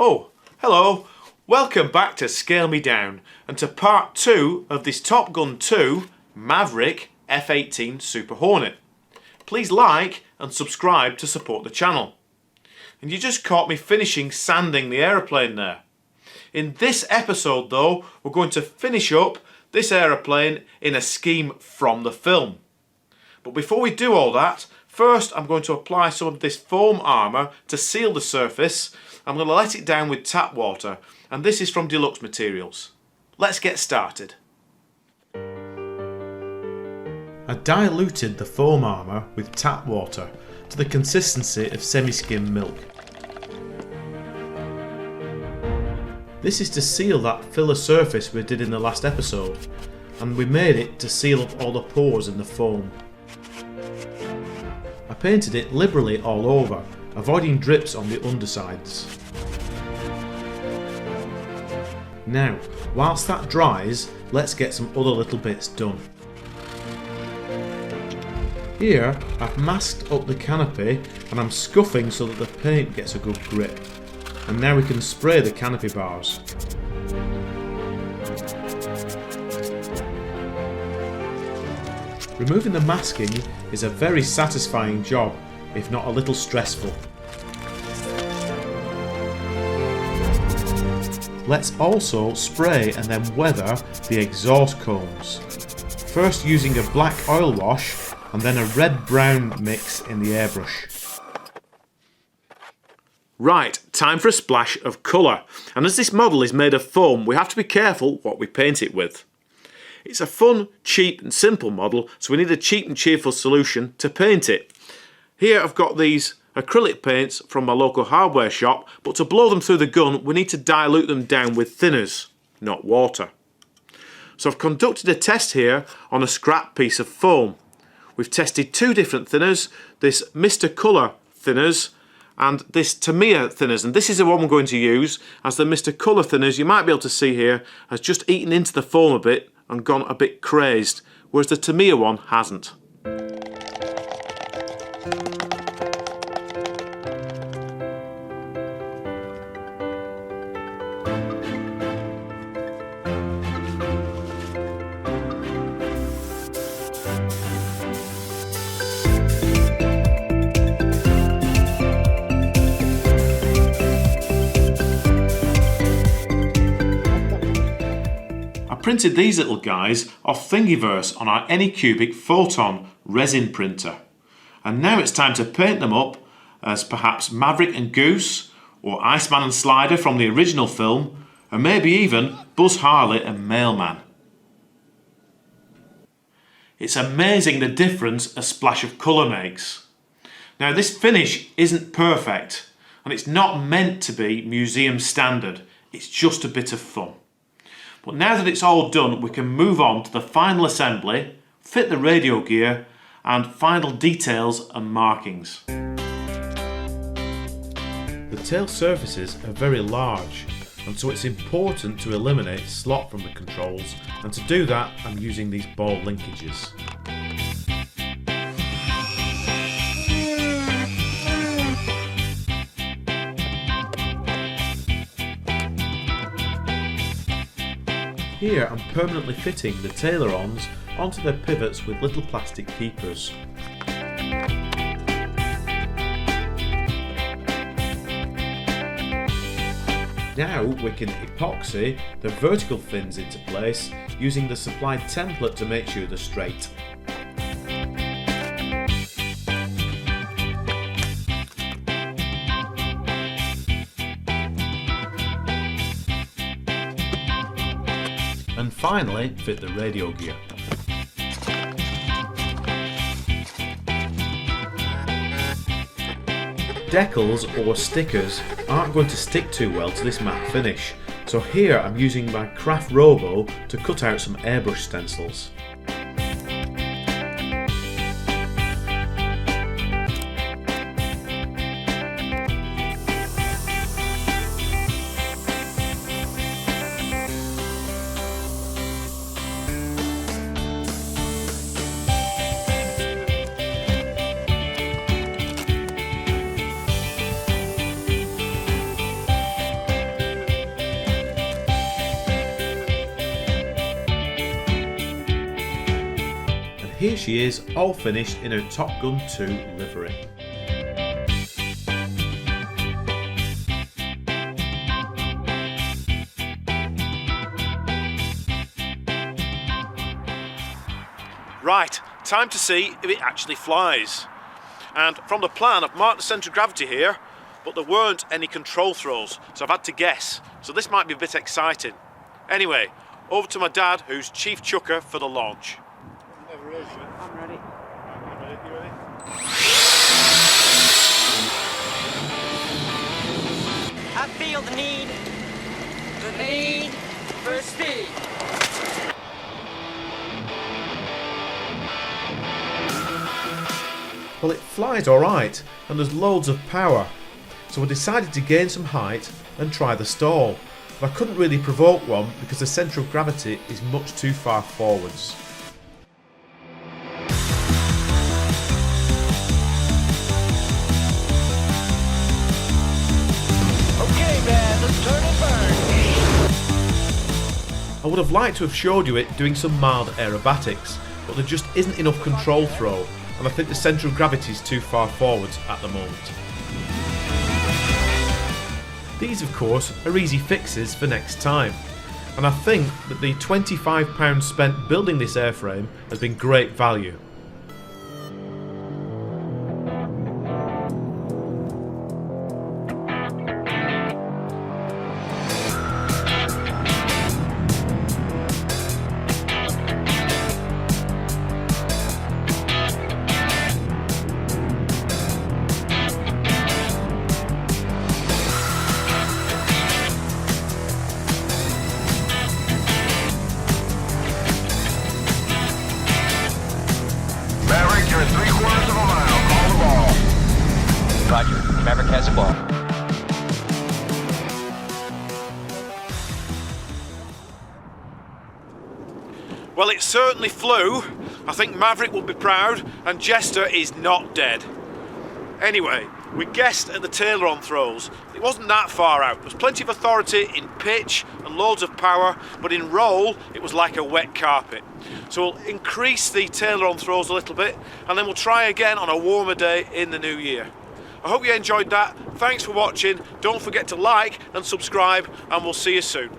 Oh, hello. Welcome back to ScaleMeDown and to part 2 of this Top Gun 2 Maverick F18 Super Hornet. Please like and subscribe to support the channel. And you just caught me finishing sanding the aeroplane there. In this episode though, we're going to finish up this aeroplane in a scheme from the film. But before we do all that, first I'm going to apply some of this foam armour to seal the surface. I'm going to let it down with tap water, and this is from Deluxe Materials. Let's get started. I diluted the foam armour with tap water to the consistency of semi-skim milk. This is to seal that filler surface we did in the last episode, and we made it to seal up all the pores in the foam. I painted it liberally all over, avoiding drips on the undersides. Now, whilst that dries, let's get some other little bits done. Here, I've masked up the canopy and I'm scuffing so that the paint gets a good grip. And now we can spray the canopy bars. Removing the masking is a very satisfying job, if not a little stressful. Let's also spray and then weather the exhaust cones. First using a black oil wash and then a red-brown mix in the airbrush. Right, time for a splash of colour. And as this model is made of foam, we have to be careful what we paint it with. It's a fun, cheap and simple model, so we need a cheap and cheerful solution to paint it. Here I've got these acrylic paints from my local hardware shop, but to blow them through the gun we need to dilute them down with thinners, not water. So I've conducted a test here on a scrap piece of foam. We've tested two different thinners, this Mr. Colour thinners and this Tamiya thinners, and this is the one we're going to use, as the Mr. Colour thinners, you might be able to see here, has just eaten into the foam a bit and gone a bit crazed, whereas the Tamiya one hasn't. Printed these little guys off Thingiverse on our Anycubic Photon resin printer, and now it's time to paint them up as perhaps Maverick and Goose, or Iceman and Slider from the original film, and maybe even Buzz Harley and Mailman. It's amazing the difference a splash of colour makes. Now this finish isn't perfect and it's not meant to be museum standard, it's just a bit of fun. But now that it's all done, we can move on to the final assembly, fit the radio gear, and final details and markings. The tail surfaces are very large, and so it's important to eliminate slot from the controls, and to do that I'm using these ball linkages. Here I'm permanently fitting the tailerons onto their pivots with little plastic keepers. Now we can epoxy the vertical fins into place using the supplied template to make sure they're straight. And finally, fit the radio gear. Decals or stickers aren't going to stick too well to this matte finish, so here I'm using my Craft Robo to cut out some airbrush stencils. here she is, all finished in her TopGun 2 livery. Right, time to see if it actually flies. And from the plan, I've marked the centre of gravity here, but there weren't any control throws, so I've had to guess. So this might be a bit exciting. Anyway, over to my dad, who's chief chucker for the launch. I'm ready. You ready? I feel the need for speed. Well, it flies alright, and there's loads of power. So I decided to gain some height and try the stall. But I couldn't really provoke one because the centre of gravity is much too far forwards. Okay, man, let's turn and burn. I would have liked to have showed you it doing some mild aerobatics, but there just isn't enough control throw, and I think the centre of gravity is too far forwards at the moment. These, of course, are easy fixes for next time, and I think that the £25 spent building this airframe has been great value. You're 3/4 of a mile. Call the ball. Roger, Maverick has a ball. Well, it certainly flew. I think Maverick will be proud, and Jester is not dead. Anyway, we guessed at the taileron throws. It wasn't that far out. There's plenty of authority in pitch and loads of power, but in roll, it was like a wet carpet. So we'll increase the taileron throws a little bit, and then we'll try again on a warmer day in the new year. I hope you enjoyed that. Thanks for watching. Don't forget to like and subscribe, and we'll see you soon.